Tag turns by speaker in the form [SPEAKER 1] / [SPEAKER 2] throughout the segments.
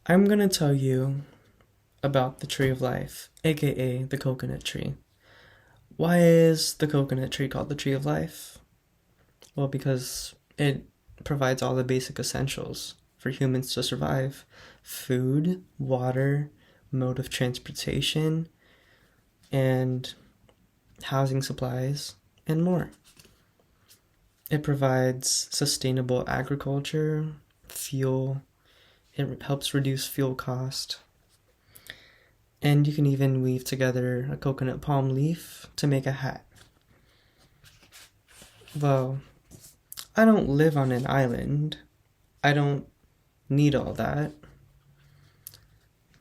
[SPEAKER 1] I'm gonna tell you about the tree of life, aka the coconut tree. Why is the coconut tree called the tree of life? Well, because it provides all the basic essentials for humans to survive: food, water, mode of transportation, and housing supplies, and more. It provides sustainable agriculture, fuel, it helps reduce fuel cost, and you can even weave together a coconut palm leaf to make a hat. Well, I don't live on an island. I don't need all that.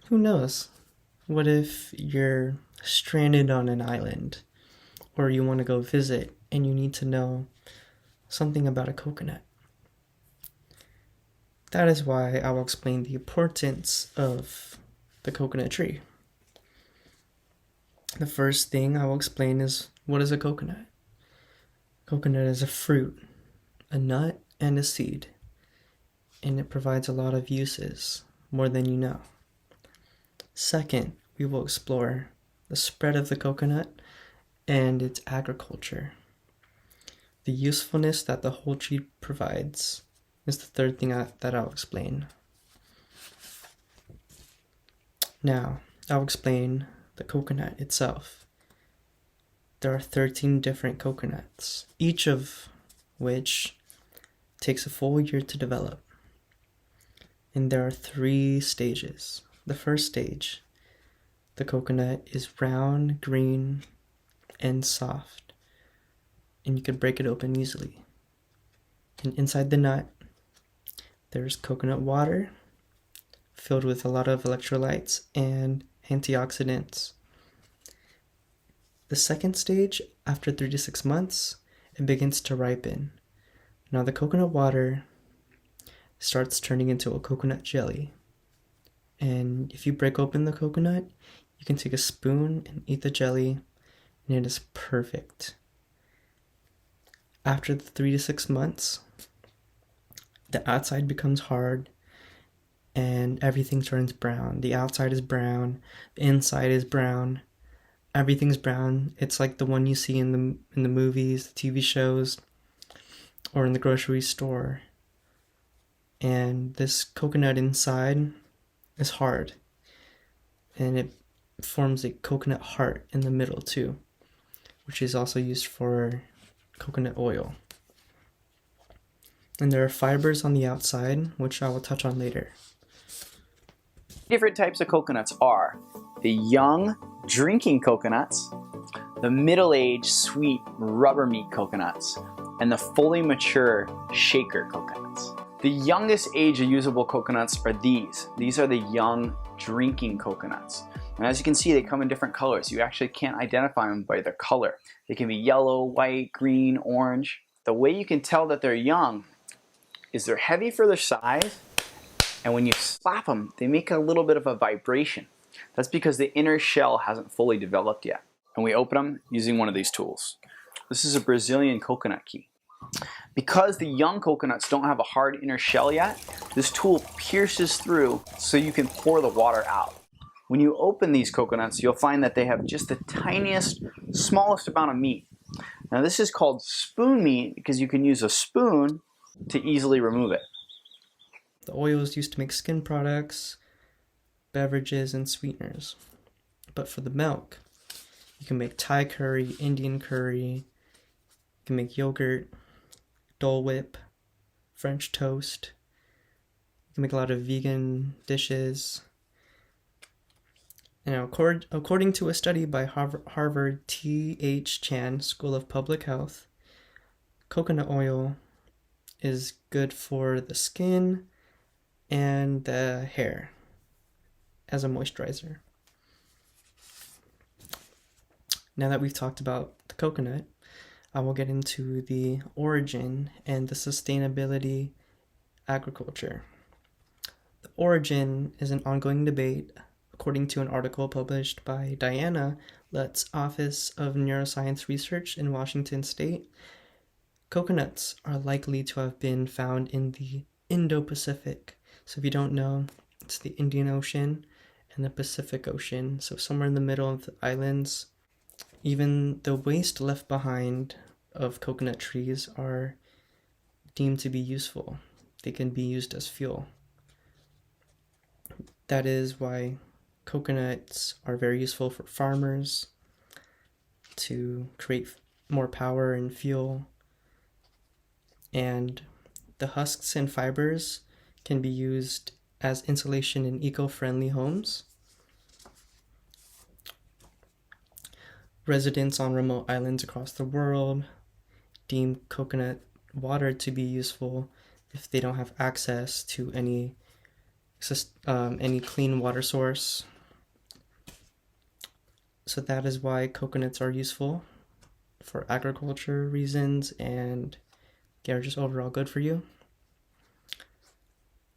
[SPEAKER 1] Who knows? What if you're stranded on an island or you want to go visit and you need to know something about a coconut? That is why I will explain the importance of the coconut tree. The first thing I will explain is what is a coconut? Coconut is a fruit, a nut, and a seed, and it provides a lot of uses, more than you know. Second, we will explore the spread of the coconut and its agriculture. The usefulness that the whole tree provides is the third thing that I'll explain. Now, I'll explain the coconut itself. There are 13 different coconuts, each of which takes a full year to develop. And there are 3 stages. The first stage, the coconut is round, green, and soft, and you can break it open easily. And inside the nut, there's coconut water filled with a lot of electrolytes and antioxidants. The second stage, after 3 to 6 months, it begins to ripen. Now the coconut water starts turning into a coconut jelly. And if you break open the coconut, you can take a spoon and eat the jelly, and it is perfect. After the 3 to 6 months, the outside becomes hard and everything turns brown. The outside is brown, the inside is brown, everything's brown. It's like the one you see in the movies, the TV shows, or in the grocery store. And this coconut inside is hard, and it forms a coconut heart in the middle too, which is also used for coconut oil. And there are fibers on the outside, which I will touch on later.
[SPEAKER 2] Different types of coconuts are the young drinking coconuts, the middle-aged sweet rubber meat coconuts, and the fully mature shaker coconuts. The youngest age of usable coconuts are these. These are the young drinking coconuts. And as you can see, they come in different colors. You actually can't identify them by their color. They can be yellow, white, green, orange. The way you can tell that they're young is they're heavy for their size, and when you slap them, they make a little bit of a vibration. That's because the inner shell hasn't fully developed yet. And we open them using one of these tools. This is a Brazilian coconut key. Because the young coconuts don't have a hard inner shell yet, this tool pierces through so you can pour the water out. When you open these coconuts, you'll find that they have just the tiniest, smallest amount of meat. Now this is called spoon meat because you can use a spoon to easily remove it.
[SPEAKER 1] The oil is used to make skin products, beverages, and sweeteners. But for the milk, you can make Thai curry, Indian curry, you can make yogurt, Dole Whip, French toast. You can make a lot of vegan dishes. And according to a study by Harvard T.H. Chan School of Public Health, coconut oil is good for the skin and the hair as a moisturizer. Now that we've talked about the coconut, I will get into the origin and the sustainability agriculture. The origin is an ongoing debate. According to an article published by Diana Lutz's Office of Neuroscience Research in Washington State, coconuts are likely to have been found in the Indo-Pacific. So if you don't know, it's the Indian Ocean and the Pacific Ocean. So somewhere in the middle of the islands. Even the waste left behind of coconut trees are deemed to be useful. They can be used as fuel. That is why coconuts are very useful for farmers to create more power and fuel. And the husks and fibers can be used as insulation in eco-friendly homes. Residents on remote islands across the world deem coconut water to be useful if they don't have access to any clean water source. So that is why coconuts are useful for agriculture reasons, and they're just overall good for you.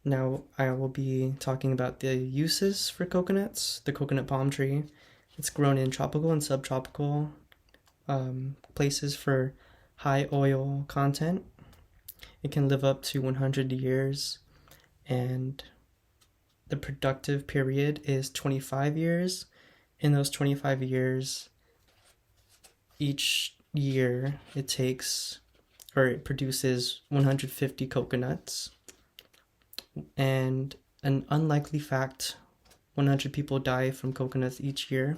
[SPEAKER 1] Now I will be talking about the uses for coconuts. The coconut palm tree, it's grown in tropical and subtropical places for high oil content. It can live up to 100 years, and the productive period is 25 years. In those 25 years, each year it produces 150 coconuts. And an unlikely fact, 100 people die from coconuts each year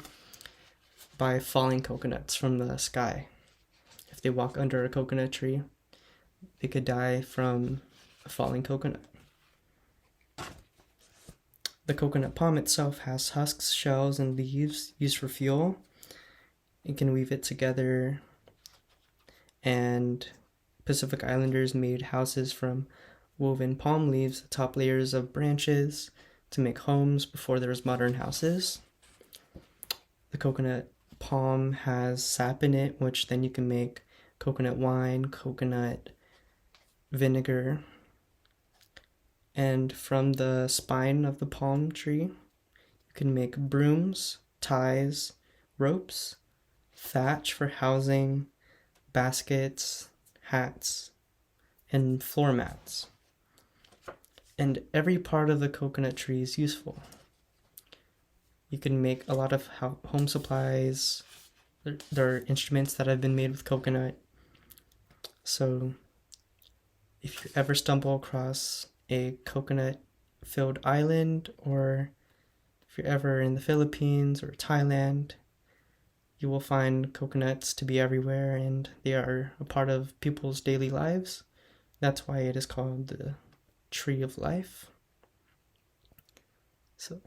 [SPEAKER 1] by falling coconuts from the sky. If they walk under a coconut tree, they could die from a falling coconut. The coconut palm itself has husks, shells, and leaves used for fuel. You can weave it together, and Pacific Islanders made houses from woven palm leaves, the top layers of branches, to make homes before there was modern houses. The coconut palm has sap in it, which then you can make coconut wine, coconut vinegar. And from the spine of the palm tree, you can make brooms, ties, ropes, thatch for housing, baskets, hats, and floor mats. And every part of the coconut tree is useful. You can make a lot of home supplies. There are instruments that have been made with coconut. So if you ever stumble across a coconut-filled island, or if you're ever in the Philippines or Thailand, you will find coconuts to be everywhere, and they are a part of people's daily lives. That's why it is called the Tree of Life. So